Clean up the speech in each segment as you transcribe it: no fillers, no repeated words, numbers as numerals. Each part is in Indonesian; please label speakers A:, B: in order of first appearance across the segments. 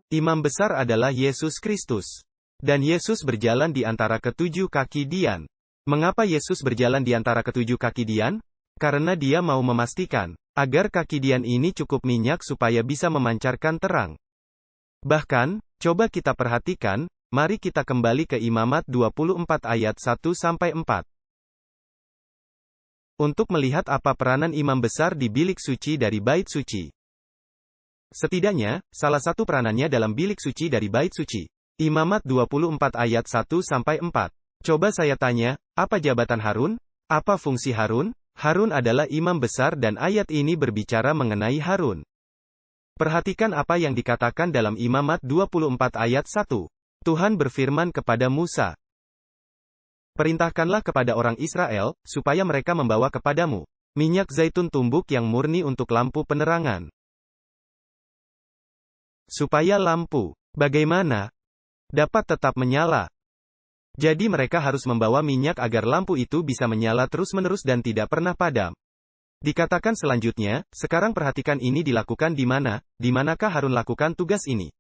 A: Imam besar adalah Yesus Kristus. Dan Yesus berjalan di antara ketujuh kaki Dian. Mengapa Yesus berjalan di antara ketujuh kaki Dian? Karena dia mau memastikan, agar kaki Dian ini cukup minyak supaya bisa memancarkan terang. Bahkan, coba kita perhatikan, mari kita kembali ke Imamat 24 ayat 1-4. Untuk melihat apa peranan imam besar di bilik suci dari bait suci. Setidaknya, salah satu peranannya dalam bilik suci dari bait suci. Imamat 24 ayat 1-4. Coba saya tanya, apa jabatan Harun? Apa fungsi Harun? Harun adalah imam besar dan ayat ini berbicara mengenai Harun. Perhatikan apa yang dikatakan dalam Imamat 24 ayat 1. Tuhan berfirman kepada Musa. Perintahkanlah kepada orang Israel, supaya mereka membawa kepadamu minyak zaitun tumbuk yang murni untuk lampu penerangan. Supaya lampu, bagaimana? Dapat tetap menyala. Jadi mereka harus membawa minyak agar lampu itu bisa menyala terus-menerus dan tidak pernah padam. Dikatakan selanjutnya, sekarang perhatikan ini dilakukan di mana, di manakah Harun lakukan tugas ini?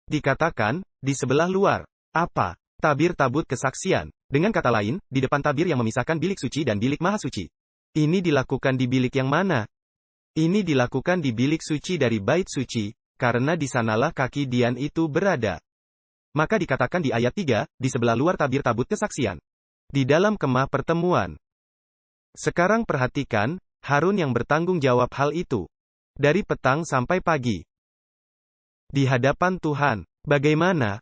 A: Dikatakan, di sebelah luar. Apa? Tabir tabut kesaksian. Dengan kata lain, di depan tabir yang memisahkan bilik suci dan bilik maha suci. Ini dilakukan di bilik yang mana? Ini dilakukan di bilik suci dari bait suci, karena di sanalah kaki Dian itu berada. Maka dikatakan di ayat 3, di sebelah luar tabir tabut kesaksian. Di dalam kemah pertemuan. Sekarang perhatikan, Harun yang bertanggung jawab hal itu. Dari petang sampai pagi. Di hadapan Tuhan. Bagaimana?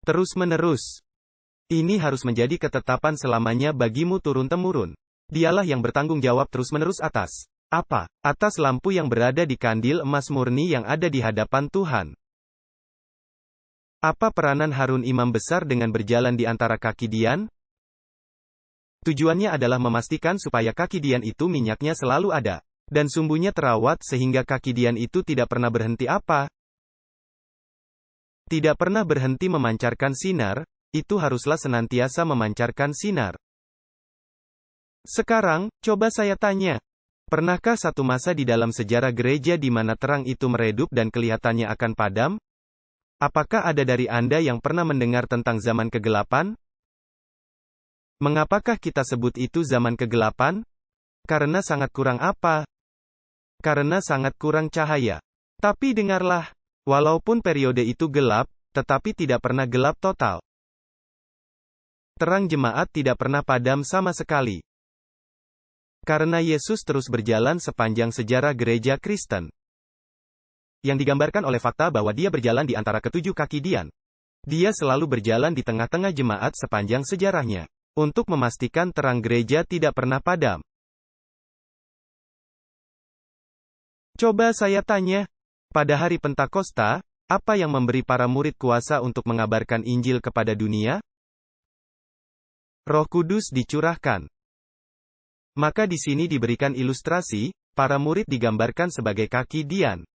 A: Terus-menerus. Ini harus menjadi ketetapan selamanya bagimu turun-temurun. Dialah yang bertanggung jawab terus-menerus atas. Apa? Atas lampu yang berada di kandil emas murni yang ada di hadapan Tuhan. Apa peranan Harun imam besar dengan berjalan di antara kaki Dian? Tujuannya adalah memastikan supaya kaki Dian itu minyaknya selalu ada, dan sumbunya terawat sehingga kaki Dian itu tidak pernah berhenti apa? Tidak pernah berhenti memancarkan sinar, itu haruslah senantiasa memancarkan sinar. Sekarang, coba saya tanya. Pernahkah satu masa di dalam sejarah gereja di mana terang itu meredup dan kelihatannya akan padam? Apakah ada dari Anda yang pernah mendengar tentang zaman kegelapan? Mengapakah kita sebut itu zaman kegelapan? Karena sangat kurang apa? Karena sangat kurang cahaya. Tapi dengarlah, walaupun periode itu gelap, tetapi tidak pernah gelap total. Terang jemaat tidak pernah padam sama sekali. Karena Yesus terus berjalan sepanjang sejarah gereja Kristen. Yang digambarkan oleh fakta bahwa dia berjalan di antara ketujuh kaki Dian. Dia selalu berjalan di tengah-tengah jemaat sepanjang sejarahnya. Untuk memastikan terang gereja tidak pernah padam. Coba saya tanya. Pada hari Pentakosta, apa yang memberi para murid kuasa untuk mengabarkan Injil kepada dunia? Roh Kudus dicurahkan. Maka di sini diberikan ilustrasi, para murid digambarkan sebagai kaki Dian.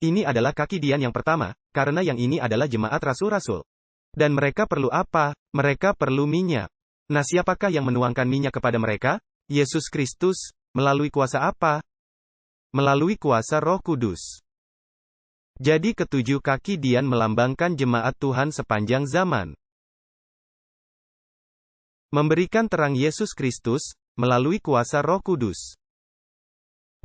A: Ini adalah kaki Dian yang pertama, karena yang ini adalah jemaat rasul-rasul. Dan mereka perlu apa? Mereka perlu minyak. Nah, siapakah yang menuangkan minyak kepada mereka? Yesus Kristus. Melalui kuasa apa? Melalui kuasa Roh Kudus. Jadi ketujuh kaki Dian melambangkan jemaat Tuhan sepanjang zaman. Memberikan terang Yesus Kristus, melalui kuasa Roh Kudus.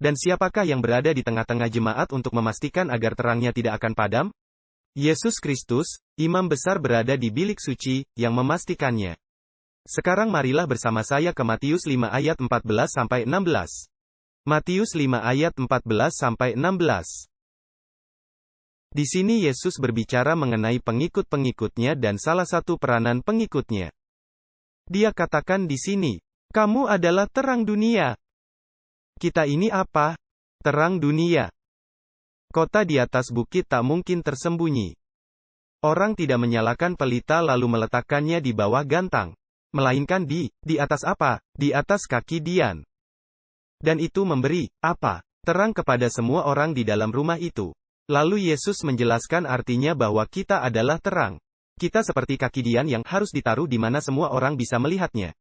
A: Dan siapakah yang berada di tengah-tengah jemaat untuk memastikan agar terangnya tidak akan padam? Yesus Kristus, imam besar berada di bilik suci, yang memastikannya. Sekarang marilah bersama saya ke Matius 5 ayat 14-16. Matius 5 ayat 14-16. Di sini Yesus berbicara mengenai pengikut-pengikutnya dan salah satu peranan pengikutnya. Dia katakan di sini, kamu adalah terang dunia. Kita ini apa? Terang dunia. Kota di atas bukit tak mungkin tersembunyi. Orang tidak menyalakan pelita lalu meletakkannya di bawah gantang. Melainkan di atas apa? Di atas kaki Dian. Dan itu memberi, apa? Terang kepada semua orang di dalam rumah itu. Lalu Yesus menjelaskan artinya bahwa kita adalah terang. Kita seperti kaki Dian yang harus ditaruh di mana semua orang bisa melihatnya.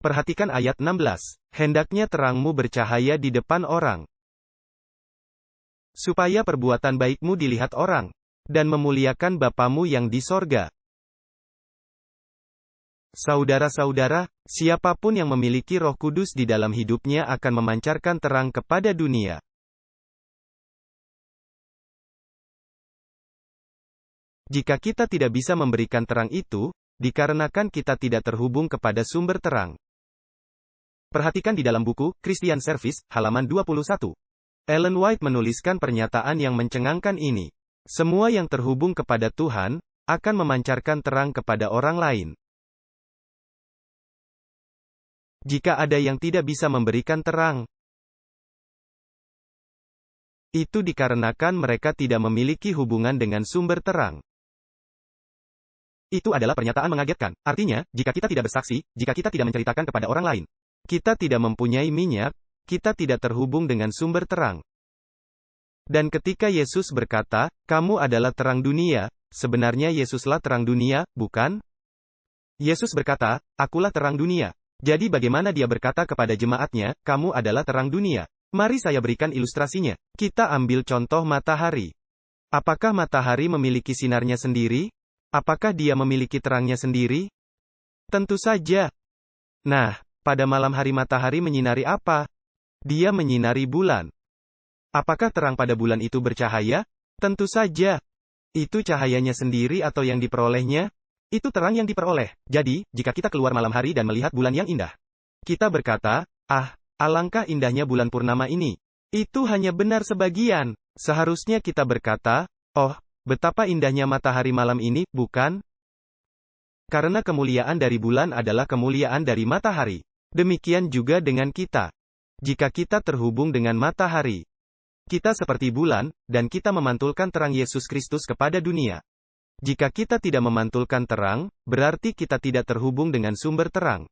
A: Perhatikan ayat 16. Hendaknya terangmu bercahaya di depan orang. Supaya perbuatan baikmu dilihat orang. dan memuliakan Bapamu yang di sorga. Saudara-saudara, siapapun yang memiliki Roh Kudus di dalam hidupnya akan memancarkan terang kepada dunia. Jika kita tidak bisa memberikan terang itu, dikarenakan kita tidak terhubung kepada sumber terang. Perhatikan di dalam buku, Christian Service, halaman 21. Ellen White menuliskan pernyataan yang mencengangkan ini. Semua yang terhubung kepada Tuhan, akan memancarkan terang kepada orang lain. Jika ada yang tidak bisa memberikan terang, itu dikarenakan mereka tidak memiliki hubungan dengan sumber terang. Itu adalah pernyataan mengagetkan. Artinya, jika kita tidak bersaksi, jika kita tidak menceritakan kepada orang lain, kita tidak mempunyai minyak, kita tidak terhubung dengan sumber terang. Dan ketika Yesus berkata, "Kamu adalah terang dunia," sebenarnya Yesuslah terang dunia, bukan? Yesus berkata, "Akulah terang dunia." Jadi bagaimana dia berkata kepada jemaatnya, "Kamu adalah terang dunia"? Mari saya berikan ilustrasinya. Kita ambil contoh matahari. Apakah matahari memiliki sinarnya sendiri? Apakah dia memiliki terangnya sendiri? Tentu saja. Nah, pada malam hari matahari menyinari apa? Dia menyinari bulan. Apakah terang pada bulan itu bercahaya? Tentu saja. Itu cahayanya sendiri atau yang diperolehnya? Itu terang yang diperoleh. Jadi, jika kita keluar malam hari dan melihat bulan yang indah, kita berkata, "Ah, alangkah indahnya bulan purnama ini." Itu hanya benar sebagian. Seharusnya kita berkata, "Oh, betapa indahnya matahari malam ini, bukan?" Karena kemuliaan dari bulan adalah kemuliaan dari matahari. Demikian juga dengan kita. Jika kita terhubung dengan matahari, kita seperti bulan, dan kita memantulkan terang Yesus Kristus kepada dunia. Jika kita tidak memantulkan terang, berarti kita tidak terhubung dengan sumber terang.